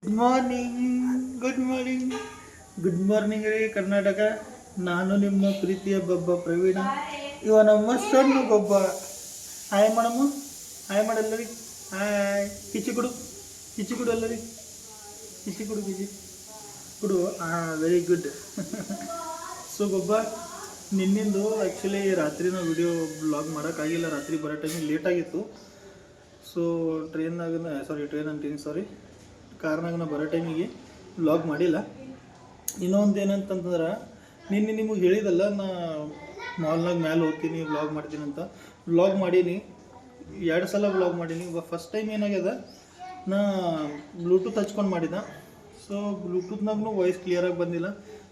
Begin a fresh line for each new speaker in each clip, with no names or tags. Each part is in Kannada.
ಗುಡ್ ಮಾರ್ನಿಂಗ್ ಗುಡ್ ಮಾರ್ನಿಂಗ್ ರೀ ಕರ್ನಾಟಕ. ನಾನು ನಿಮ್ಮ ಪ್ರೀತಿಯ ಬಬ್ಬ ಪ್ರವೀಣ. ಇವ ನಮ್ಮ ಸಣ್ಣ ಬಬ್ಬ. ಹಾಯ್ ಮಾಡಮ್ಮ, ಹಾಯ್ ಮಾಡಲ್ಲ ರೀ. ಹಾಯ್ ಕಿಚಿ ಕೊಡು, ಕಿಚಿ ಕೊಡು ಅಲ್ಲ ರೀ, ಕಿಚಿ ಕೊಡು, ಕಿಚಿ ಕೊಡು. ಹಾಂ, ವೆರಿ ಗುಡ್. ಸೊ ಬಬ್ಬ, ನಿನ್ನಿಂದು ಆ್ಯಕ್ಚುಲಿ ರಾತ್ರಿನ ವಿಡಿಯೋ ಬ್ಲಾಗ್ ಮಾಡೋಕ್ಕಾಗಿಲ್ಲ. ರಾತ್ರಿ ಬರೋ ಟೈಮಿಗೆ ಲೇಟ್ ಆಗಿತ್ತು. ಸೊ ಕಾರ್ನಾಗ ನಾ ಬರೋ ಟೈಮಿಗೆ ವ್ಲಾಗ್ ಮಾಡಿಲ್ಲ. ಇನ್ನೊಂದು ಏನಂತಂದ್ರೆ, ನಿನ್ನೆ ನಿಮಗೆ ಹೇಳಿದಲ್ಲ, ನಾ ಮಾಲ್ನಾಗ ಮ್ಯಾಲೆ ಹೋಗ್ತೀನಿ ವ್ಲಾಗ್ ಮಾಡ್ತೀನಿ ಅಂತ. ವ್ಲಾಗ್ ಮಾಡೀನಿ, 2 ಸಲ ವ್ಲಾಗ್ ಮಾಡೀನಿ. ಫಸ್ಟ್ ಟೈಮ್ ಏನಾಗ್ಯದ, ನಾ ಬ್ಲೂಟೂತ್ ಹಚ್ಕೊಂಡು ಮಾಡಿದ. ಸೊ ಬ್ಲೂಟೂತ್ನಾಗೂ ವಾಯ್ಸ್ ಕ್ಲಿಯರಾಗಿ ಬಂದಿಲ್ಲ.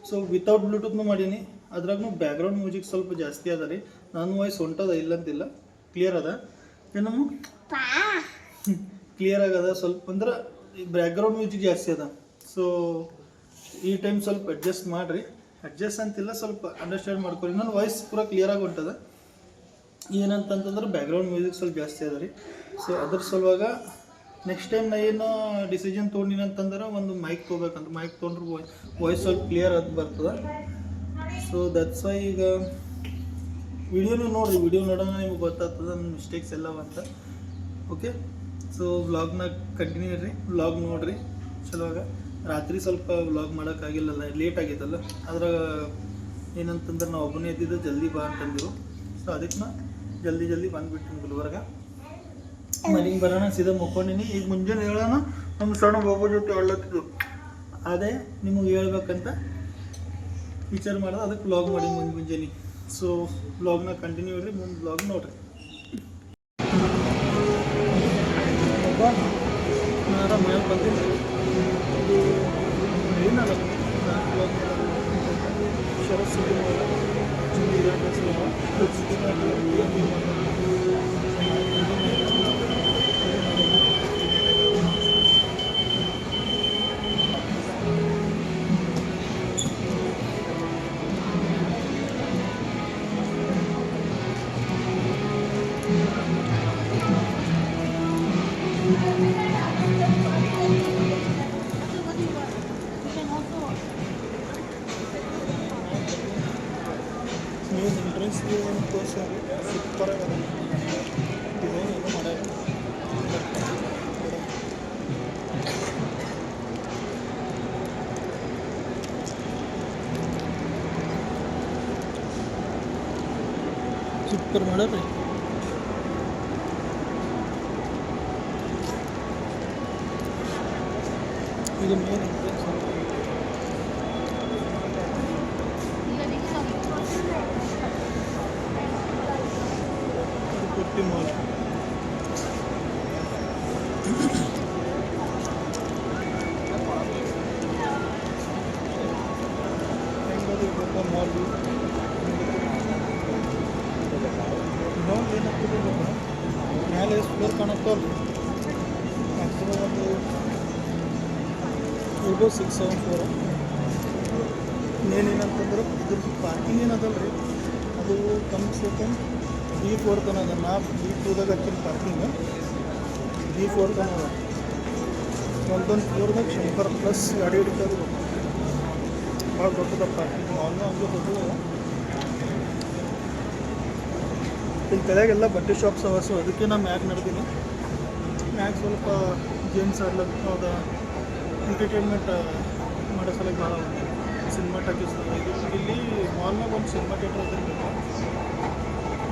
ಸೊ ವಿತೌಟ್ ಬ್ಲೂಟೂತ್ನೂ ಮಾಡೀನಿ. ಅದ್ರಾಗೂ ಬ್ಯಾಕ್ಗ್ರೌಂಡ್ ಮ್ಯೂಸಿಕ್ ಸ್ವಲ್ಪ ಜಾಸ್ತಿ ಅದ ರೀ. ನನ್ನ ವಾಯ್ಸ್ ಹೊಂಟದ ಇಲ್ಲಂತಿಲ್ಲ, ಕ್ಲಿಯರ್ ಅದ. ಏನಮ್ಮ ಕ್ಲಿಯರ್ ಆಗದ ಸ್ವಲ್ಪ, ಅಂದ್ರೆ ಬ್ಯಾಕ್ಗ್ರೌಂಡ್ ಮ್ಯೂಸಿಕ್ ಜಾಸ್ತಿ ಅದ. ಸೊ ಈ ಟೈಮ್ ಸ್ವಲ್ಪ ಅಡ್ಜಸ್ಟ್ ಮಾಡಿರಿ. ಅಡ್ಜಸ್ಟ್ ಅಂತಿಲ್ಲ, ಸ್ವಲ್ಪ ಅಂಡರ್ಸ್ಟ್ಯಾಂಡ್ ಮಾಡ್ಕೊರಿ. ನನ್ನ ವಾಯ್ಸ್ ಪೂರಾ ಕ್ಲಿಯರಾಗಿ ಹೊಂಟದ. ಏನಂತಂತಂದ್ರೆ ಬ್ಯಾಕ್ಗ್ರೌಂಡ್ ಮ್ಯೂಸಿಕ್ ಸ್ವಲ್ಪ ಜಾಸ್ತಿ ಅದ ರೀ. ಸೊ ಅದ್ರ ಸಲುವಾಗ ನೆಕ್ಸ್ಟ್ ಟೈಮ್ ನಾ ಏನು ಡಿಸಿಷನ್ ತೊಗೊಂಡಿನಿ ಅಂತಂದ್ರೆ, ಒಂದು ಮೈಕ್ ತೊಗೋಬೇಕಂತ. ಮೈಕ್ ತೊಗೊಂಡ್ರೆ ವಾಯ್ಸ್ ಸ್ವಲ್ಪ ಕ್ಲಿಯರ್ ಅದು ಬರ್ತದೆ. ಸೊ ದಟ್ಸ್ ವೈ ಈಗ ವಿಡಿಯೋನು ನೋಡಿರಿ. ವಿಡಿಯೋ ನೋಡೋಣ ನಿಮ್ಗೆ ಗೊತ್ತಾಗ್ತದೆ ನನ್ನ ಮಿಸ್ಟೇಕ್ಸ್ ಎಲ್ಲವ ಅಂತ. ಓಕೆ, ಸೊ ವ್ಲಾಗ್ನ ಕಂಟಿನ್ಯೂ ಇರ್ರಿ, ವ್ಲಾಗ್ ನೋಡಿರಿ. ಚಲೋವಾಗ ರಾತ್ರಿ ಸ್ವಲ್ಪ ವ್ಲಾಗ್ ಮಾಡೋಕ್ಕಾಗಿಲ್ಲಲ್ಲ, ಲೇಟ್ ಆಗಿತ್ತಲ್ಲ. ಅದ್ರಾಗ ಏನಂತಂದ್ರೆ ನಾವು ಒಬ್ಬನೇ ಇದ್ದಿದ್ದು, ಜಲ್ದಿ ಬಾ ಅಂತಂದಿರು. ಸೊ ಅದಕ್ಕೆ ನಾ ಜಲ್ದಿ ಬಂದುಬಿಟ್ಟಿನಿ ಗುಲ್ಬರ್ಗ. ಮನೆಗೆ ಬರೋಣ, ಸೀದಾ ಮುಕ್ಕೊಂಡಿನಿ. ಈಗ ಮುಂಜಾನೆ ಹೇಳೋಣ, ನಮ್ಮ ಸಣ್ಣ ಬಾಬು ಜೊತೆ ಆಡ್ಲತ್ತಿದ್ದು. ಅದೇ ನಿಮಗೆ ಹೇಳ್ಬೇಕಂತ ವಿಚಾರ ಮಾಡೋದು, ಅದಕ್ಕೆ ವ್ಲಾಗ್ ಮಾಡಿ ಮುಂಜಾನೆ. ಸೊ ವ್ಲಾಗ್ನ ಕಂಟಿನ್ಯೂ ಇರ್ರಿ, ಮುಂದೆ ವ್ಲಾಗ್ ನೋಡಿರಿ. ನಾನು ಮೇಲೆ ಬಂದಿದ್ದೆ, ಇದು ಏನಲ್ಲ ಶರತ್ ಸಿಟಿ ಎಂಟ್ರೆನ್ಸ್ ತೋರಿಸ್ತಾರೆ. ಸೂಪರ್ ಆಗದ ಡಿಸೈನ್ ಏನು ಮಾಡ್ಯಾರ. ಸೂಪರ್ ಮಾಡ್ಯಾರ ರೀ. ಇದು ಮೇನ್ ಎಂಟ್ರೆನ್ಸ್. ಮಾಲ್ ಮಾಲ್ ಇನ್ನೊಂದು ಏನಾಗ್ತದೆ ಮೇಲೆ ಫ್ಲೋರ್ ಕಾಣುತ್ತಲ್ಲ, ಮ್ಯಾಕ್ಸಿಮಮ್ ಒಂದು 6-7 ಫ್ಲೋರ್. ಇನ್ನೇನೇನಂತಂದ್ರೆ ಇದ್ರದ್ದು ಪಾರ್ಕಿಂಗ್ ಏನದಲ್ಲ ರೀ, ಅದು ಕಮ್ B4 ತನ ಅದ. ನಾ B2ದಾಗ ಹಚ್ಚಿನ ಪಾರ್ಕಿಂಗ್ B4 ತನ ಅದ. ಒಂದೊಂದು ಫ್ಲೋರ್ದಾಗ 100+ ಗಾಡಿ ಹಿಡಿತದೆ. ಭಾಳ ದೊಡ್ಡದ ಪಾರ್ಕಿಂಗ್. ಮಾಲ್ನ ಹಂಗೆ ದೊಡ್ಡದ. ಇಲ್ಲಿ ಕೆಳಗೆಲ್ಲ ಬಟ್ಟೆ ಶಾಪ್ಸ್ ಅವ. ಸೊ ಅದಕ್ಕೆ ನಾನು ಮ್ಯಾಗ್ ನಡೆದೀನಿ. ಮ್ಯಾಗ್ ಸ್ವಲ್ಪ ಗೇಮ್ಸ್ ಆಡ್ಲಕ್ಕೆ, ಅದ ಎಂಟರ್ಟೈನ್ಮೆಂಟ್ ಮಾಡೋ ಸಲಕ್ಕೆ ಭಾಳ ಸಿನಿಮಾ ಟಾಕೀಸ್. ಇಲ್ಲಿ ಮಾಲ್ನಾಗ ಒಂದು ಸಿನಿಮಾ ಥಿಯೇಟ್ರ್ ಇರಬೇಕು,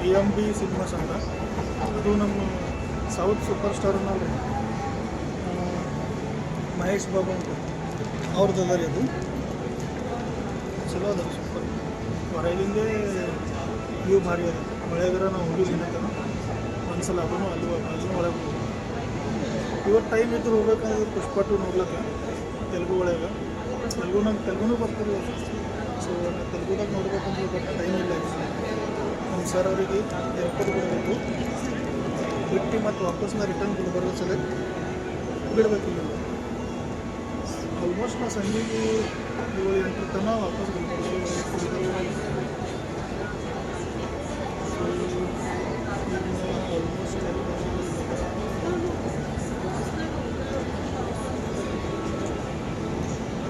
AMB ಸಿನಿಮಾಸ್ ಅಂತ. ಅದು ನಮ್ಮ ಸೌತ್ ಸೂಪರ್ ಸ್ಟಾರ್ ಅನ್ನೋರು ಮಹೇಶ್ ಬಾಬು ಅಂತ ಅವ್ರದ್ದು ಅದ ರೀ. ಅದು ಚಲೋ ಅದ ರೀ, ಸೂಪರ್. ಹೊರಗಿಂದೇ ವ್ಯೂ ಭಾರಿ ಅದ. ಮಳೆಗಾರ ನಾವು ಹೋಗಿಲ್ಲ ಒಂದು ಸಲ, ಅದನ್ನು ಅಲ್ಲೂ ಒಳಗೆ ಹೋಗಿ. ಇವತ್ತು ಟೈಮ್ ಇದ್ದು ಹೋಗ್ಬೇಕಂದ್ರೆ ಪುಷ್ಪ 2 ನೋಡ್ಲಿಕ್ಕೆ ತೆಲುಗು ಒಳಗೆ. ನಂಗೆ ತೆಲುಗುನೂ ಬರ್ತದೆ. ಸೊ ನಾನು ತೆಲುಗುದಾಗ ನೋಡ್ಬೇಕಂದ್ರೆ ಬಟ್ ಟೈಮ್ ಇಲ್ಲ. ನಮ್ಮ ಸರ್ ಅವರಿಗೆ ಏರ್ಪೋರ್ಟ್ ಬಿಡಬೇಕು, ಬಿಟ್ಟು ಮತ್ತು ವಾಪಸ್ ನಾ ರಿಟರ್ನ್ ಗುಲ್ಬರ್ಗ ಸಲ ಬಿಡಬೇಕಿಲ್ಲ. ಆಲ್ಮೋಸ್ಟ್ ನಾ ಸಂಜೆಗೆ 7-8 ತನಕ ವಾಪಸ್ ಗುಲ್ಬರ್ಗ.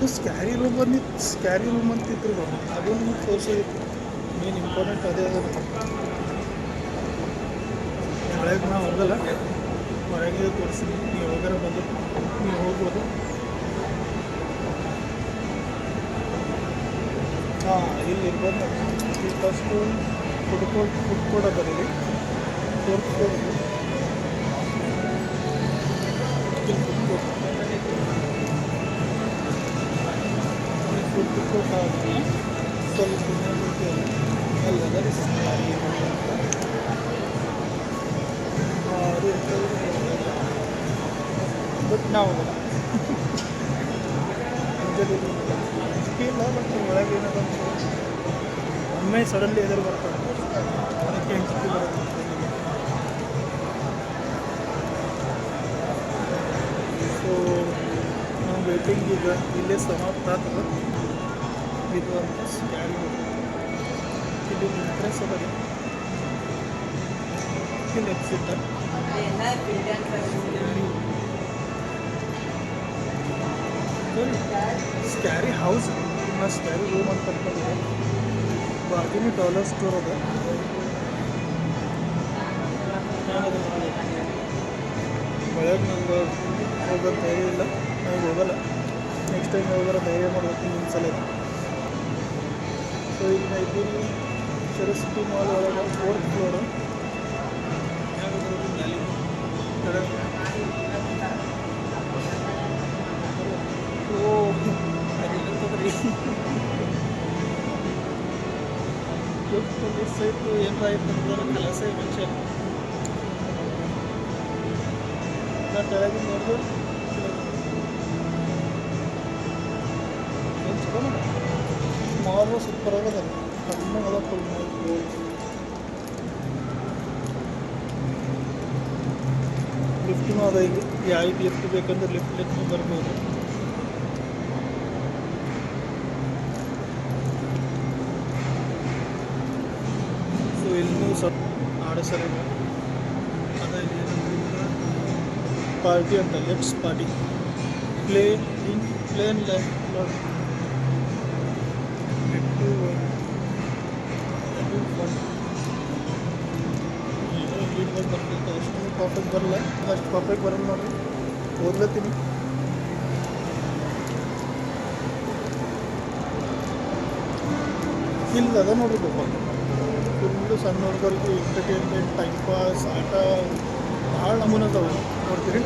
ಸ್ಕ್ಯಾರಿ ರೂಮ್ ಅಂತಿದ್ರು ಅದು ನಿಮಗೆ ತೋರಿಸೋದಿತ್ತು. ಮೇನ್ ಇಂಪಾರ್ಟೆಂಟ್ ಅದೇ ಅದ. ಒಳಗೆ ನಾವು ಹೋಗಲ್ಲ, ಹೊರಗೆ ತೋರಿಸ್ತೀನಿ. ನೀವು ಹೋಗಾರ ಬಂದು ನೀವು ಹೋಗ್ಬೋದು. ಹಾಂ, ಇಲ್ಲಿ ಇರ್ಬೋದು. ಇಲ್ಲಿ ಫಸ್ಟು ಫುಡ್ ಕೋರ್ಟ್ ಅದ ಇಲ್ಲಿ, 4th ಫ್ಲೋರ್ ಇಲ್ಲಿ ಫುಡ್ ಕೋರ್ಟ್. ಫುಡ್ ಕೋರ್ಟ್ ಆಗಿ ಸ್ವಲ್ಪ ಅಲ್ಲದ ಅದು ಬಟ್ ನಾವು ಇಲ್ಲ. ಬಟ್ ಒಳಗೆ ಏನದಂತ ಒಮ್ಮೆ ಸಡನ್ಲಿ ಎದುರು ಬರ್ತಾರೆ, ಅದಕ್ಕೆ ಅಂಜಿಕೆ ಬರುತ್ತೆ. ಸೊ ನಾವು ವೇಟಿಂಗ್ ಈಗ ಇಲ್ಲೇ ಸಮಾಪ್ತ ಆಗ್ತದೆ. ಇದು ಅಂತ ಸ್ಕ್ಯಾರಿ ಇಲ್ಲಿ ಇಂಟ್ರೆಸ್ಟ್ ಅದ. ಇಲ್ಲಿ exit scary house, scary room ಅಂತ ಕರ್ಕೊಂಡಿದೆ. ಬಾಗಿಲು ಡಾಲರ್ ಸ್ಟೋರ್ ಅದ. ಒಳಗೆ ನಂಗೆ ಹೋಗೋದು ಧೈರ್ಯ ಇಲ್ಲ, ನಾವು ಹೋಗಲ್ಲ. ನೆಕ್ಸ್ಟ್ ಟೈಮ್ ಹೋಗೋರ ಧೈರ್ಯ ಮಾಡಬೇಕು ನಿಮ್ಮ ಸಲ. ಸೊ ಈಗ ನಾ ಇದ್ದೀನಿ ಸರಸ್ವತಿ ಮಾಲ್ ಒಳಗೆ 4th ಫ್ಲೋರ್. ಸೈಟು ಏನಾಯ್ತು ಅಂದ್ರೆ ಕೆಲಸ ಮನುಷ್ಯ. ನಾನು ಕೆಳಗೆ ನೋಡಿದ್ರೆ ಏನು ಚಲೋ ಮಾಲು ಸೂಪರ್ ಆಗದ. ಕಡಿಮೆ ಅದ ಫುಲ್ ಲಿಫ್ಟ್ನೂ ಅದ. ಈಗ ಯಾರಿಗೆ ಲಿಫ್ಟ್ ಬೇಕಂದ್ರೆ ಲಿಫ್ಟ್ ಬರ್ಬೋದು. ಸೊ ಇನ್ನೂ ಸ್ವಲ್ಪ ಆಡಸರ ಅದ. ಇಲ್ಲಿ ಏನಂದ್ರೆ ಪಾರ್ಟಿ ಅಂತ, ಲೆಟ್ಸ್ ಪಾರ್ಟಿ ಪ್ಲೇನ್ ಲೈಫ್ ಬರ್ತೈತೆ. ಅಷ್ಟು ಪರ್ಫೆಕ್ಟ್ ಬರಲ್ಲ, ಅಷ್ಟು ಪರ್ಫೆಕ್ಟ್ ಬರಲ್ಲ ನೋಡಿರಿ. ಓದ್ಲತ್ತೀನಿ. ಇಲ್ಲ ಅದ ನೋಡ್ರಿ ಪಾಪ, ಫುಲ್ಲು ಸಣ್ಣ ಹುಡುಗರಿಗೆ ಎಂಟರ್ಟೈನ್ಮೆಂಟ್, ಟೈಮ್ ಪಾಸ್, ಆಟ ಭಾಳ ನಮೂನೆ ಅದಾವೆ ನೋಡ್ತೀರಿ.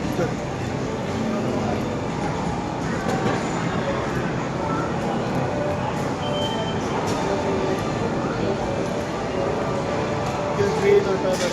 ಟ್ರೈನ್ ಆಟ ಅದ.